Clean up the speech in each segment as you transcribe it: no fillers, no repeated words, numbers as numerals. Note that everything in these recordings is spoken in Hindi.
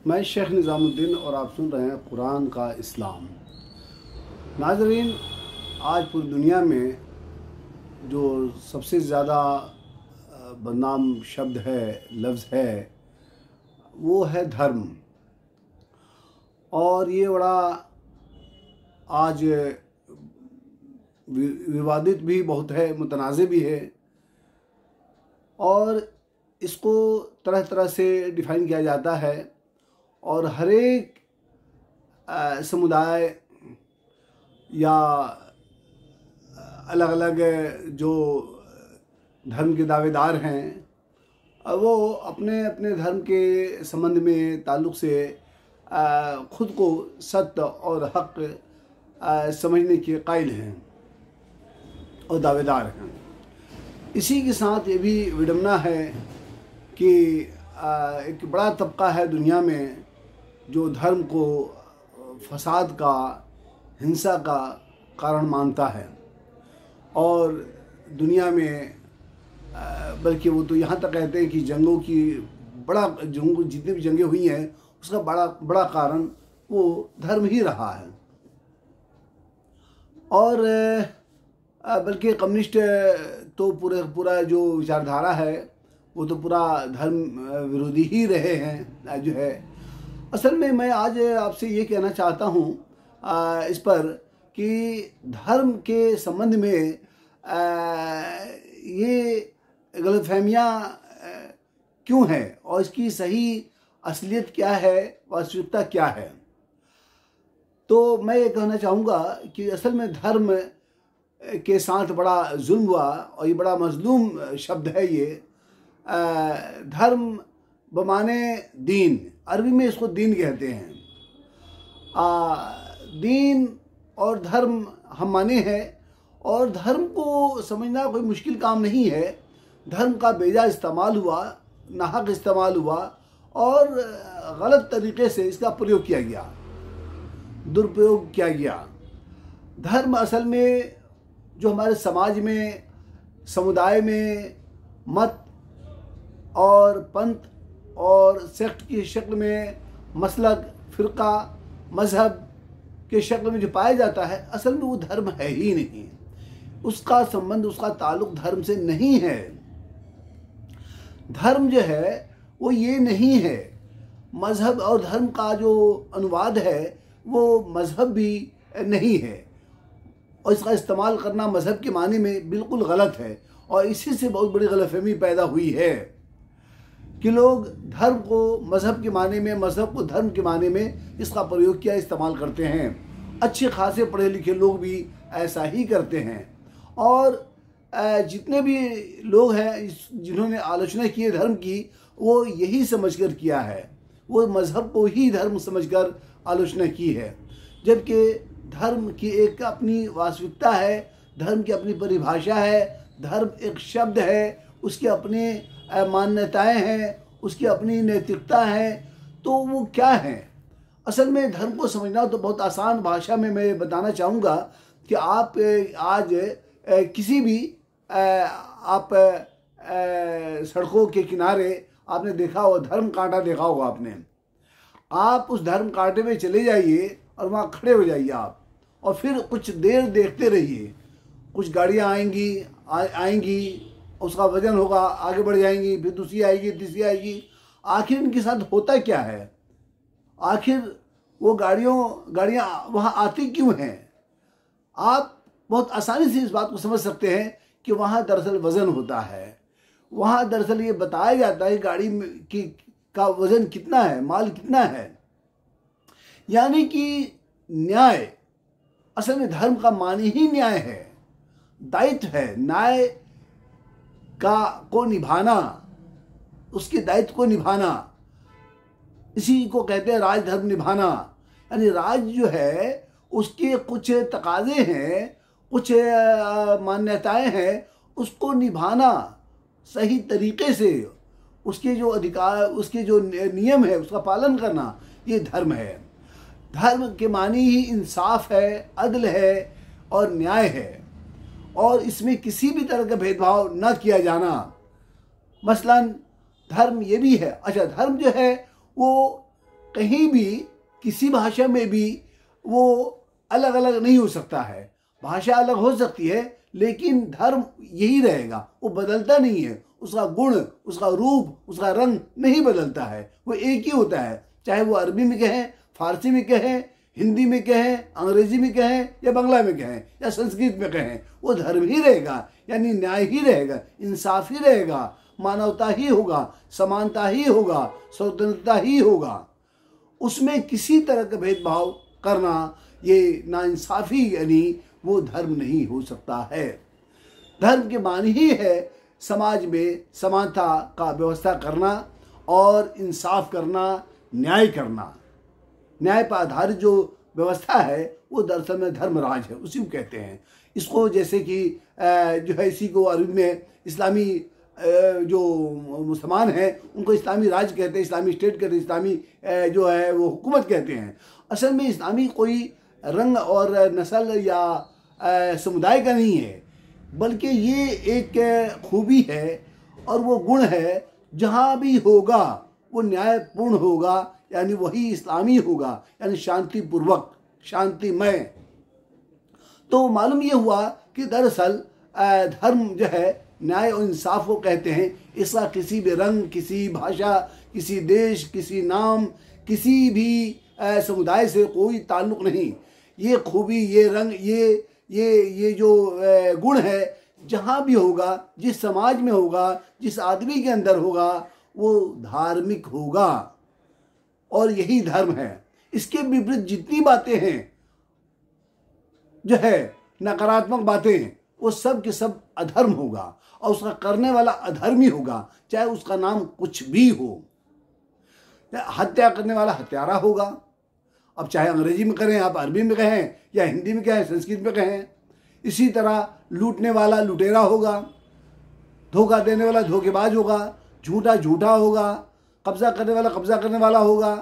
मैं शेख निज़ामुद्दीन और आप सुन रहे हैं कुरान का इस्लाम। नाज़रीन, आज पूरी दुनिया में जो सबसे ज़्यादा बदनाम शब्द है, लफ्ज़ है, वो है धर्म। और ये बड़ा आज विवादित भी बहुत है, मुतनाज़े भी है, और इसको तरह तरह से डिफ़ाइन किया जाता है। और हर एक समुदाय या अलग अलग जो धर्म के दावेदार हैं, वो अपने अपने धर्म के संबंध में ताल्लुक़ से ख़ुद को सत्य और हक़ समझने के कायल हैं और दावेदार हैं। इसी के साथ ये भी विडंबना है कि एक बड़ा तबका है दुनिया में जो धर्म को फसाद का, हिंसा का कारण मानता है। और दुनिया में बल्कि वो तो यहाँ तक कहते हैं कि जंगों की जितनी भी जंगें हुई हैं उसका बड़ा कारण वो धर्म ही रहा है। और बल्कि कम्युनिस्ट तो पूरा जो विचारधारा है वो तो पूरा धर्म विरोधी ही रहे हैं जो है। असल में मैं आज आपसे ये कहना चाहता हूँ इस पर कि धर्म के संबंध में ये गलतफहमियाँ क्यों हैं और इसकी सही असलियत क्या है, वास्तविकता क्या है। तो मैं ये कहना चाहूँगा कि असल में धर्म के साथ बड़ा जुल्म हुआ और ये बड़ा मजलूम शब्द है। ये धर्म बमाने दीन, अरबी में इसको दीन कहते हैं। दीन और धर्म हम माने हैं, और धर्म को समझना कोई मुश्किल काम नहीं है। धर्म का बेजा इस्तेमाल हुआ, नाहक इस्तेमाल हुआ और गलत तरीके से इसका प्रयोग किया गया, दुरुपयोग किया गया। धर्म असल में जो हमारे समाज में, समुदाय में मत और पंथ और सेक्ट की शक्ल में, मसलक, फ़िरका, मज़हब के शक्ल में जो पाया जाता है, असल में वो धर्म है ही नहीं। उसका संबंध, उसका ताल्लुक़ धर्म से नहीं है। धर्म जो है वो ये नहीं है। मज़हब और धर्म का जो अनुवाद है वो मज़हब भी नहीं है, और इसका इस्तेमाल करना मज़हब के माने में बिल्कुल गलत है। और इसी से बहुत बड़ी गलतफहमी पैदा हुई है कि लोग धर्म को मज़हब के माने में, मज़हब को धर्म के माने में इसका प्रयोग किया, इस्तेमाल करते हैं। अच्छे खासे पढ़े लिखे लोग भी ऐसा ही करते हैं। और जितने भी लोग हैं जिन्होंने आलोचना की है धर्म की, वो यही समझकर किया है, वो मज़हब को ही धर्म समझकर आलोचना की है। जबकि धर्म की एक अपनी वास्तविकता है, धर्म की अपनी परिभाषा है, धर्म एक शब्द है, उसकी अपनी मान्यताएं हैं, उसकी अपनी नैतिकता है। तो वो क्या है? असल में धर्म को समझना तो बहुत आसान भाषा में मैं बताना चाहूँगा कि आप आज किसी भी आप सड़कों के किनारे आपने देखा होगा, धर्म कांटा देखा होगा आपने। आप उस धर्म कांटे में चले जाइए और वहाँ खड़े हो जाइए आप, और फिर कुछ देर देखते रहिए। कुछ गाड़ियाँ आएंगी, उसका वजन होगा, आगे बढ़ जाएंगी, फिर दूसरी आएगी, तीसरी आएगी। आखिर इनके साथ होता क्या है? आखिर वो गाड़ियाँ वहाँ आती क्यों हैं? आप बहुत आसानी से इस बात को समझ सकते हैं कि वहाँ दरअसल वज़न होता है। वहाँ दरअसल ये बताया जाता है गाड़ी का वज़न कितना है, माल कितना है। यानी कि न्याय, असल में धर्म का मानी ही न्याय है, दायित्व है। न्याय को निभाना, उसके दायित्व को निभाना, इसी को कहते हैं राजधर्म निभाना। यानी राज जो है उसके कुछ तकाजे हैं, कुछ मान्यताएं हैं, उसको निभाना सही तरीके से, उसके जो अधिकार, उसके जो नियम है उसका पालन करना, ये धर्म है। धर्म के मानी ही इंसाफ है, अदल है और न्याय है, और इसमें किसी भी तरह का भेदभाव न किया जाना। मसलन धर्म ये भी है। अच्छा, धर्म जो है वो कहीं भी किसी भाषा में भी वो अलग अलग नहीं हो सकता है। भाषा अलग हो सकती है लेकिन धर्म यही रहेगा, वो बदलता नहीं है। उसका गुण, उसका रूप, उसका रंग नहीं बदलता है, वो एक ही होता है। चाहे वो अरबी में कहें, फारसी में कहें, हिंदी में कहें, अंग्रेजी में कहें या बांग्ला में कहें या संस्कृत में कहें, वो धर्म ही रहेगा, यानी न्याय ही रहेगा, इंसाफ ही रहेगा, मानवता ही होगा, समानता ही होगा, स्वतंत्रता ही होगा। उसमें किसी तरह का भेदभाव करना, ये नाइंसाफ़ी यानी वो धर्म नहीं हो सकता है। धर्म के मानी ही है समाज में समानता का व्यवस्था करना और इंसाफ करना, न्याय करना। न्याय पर आधारित जो व्यवस्था है वो दरअसल में धर्मराज है, उसी को कहते हैं। इसको जैसे कि जो है इसी को अरबी में इस्लामी जो मुसलमान हैं उनको इस्लामी राज कहते हैं, इस्लामी स्टेट कहते हैं, इस्लामी जो है वो हुकूमत कहते हैं। असल में इस्लामी कोई रंग और नस्ल या समुदाय का नहीं है, बल्कि ये एक खूबी है और वो गुण है, जहाँ भी होगा वो न्यायपूर्ण होगा, यानी वही इस्लामी होगा, यानी शांतिपूर्वक, शांतिमय। तो मालूम ये हुआ कि दरअसल धर्म जो है न्याय और इंसाफ को कहते हैं। इसका किसी भी रंग, किसी भाषा, किसी देश, किसी नाम, किसी भी समुदाय से कोई ताल्लुक नहीं। ये खूबी, ये रंग, ये जो गुण है, जहाँ भी होगा, जिस समाज में होगा, जिस आदमी के अंदर होगा, वो धार्मिक होगा और यही धर्म है। इसके विपरीत जितनी बातें हैं जो है नकारात्मक बातें, वो सब के सब अधर्म होगा और उसका करने वाला अधर्मी होगा, चाहे उसका नाम कुछ भी हो। हत्या करने वाला हत्यारा होगा, अब चाहे अंग्रेजी में करें, आप अरबी में कहें या हिंदी में कहें, संस्कृत में कहें। इसी तरह लूटने वाला लुटेरा होगा, धोखा देने वाला धोखेबाज होगा, झूठा झूठा होगा, कब्जा करने वाला कब्जा करने वाला होगा।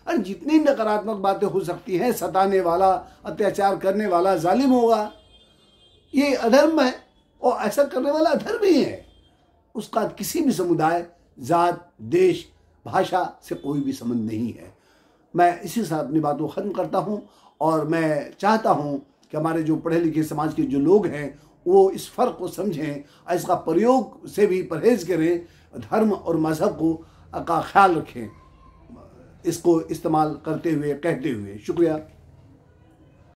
और जितनी नकारात्मक बातें हो सकती हैं, सताने वाला, अत्याचार करने वाला जालिम होगा, ये अधर्म है और ऐसा करने वाला अधर्मी है। उसका किसी भी समुदाय, जात, देश, भाषा से कोई भी संबंध नहीं है। मैं इसी साथ अपनी बात को ख़त्म करता हूँ और मैं चाहता हूँ कि हमारे जो पढ़े लिखे समाज के जो लोग हैं वो इस फ़र्क को समझें, इसका प्रयोग से भी परहेज़ करें, धर्म और मज़हब को का ख्याल रखें, इसको इस्तेमाल करते हुए, कहते हुए। शुक्रिया।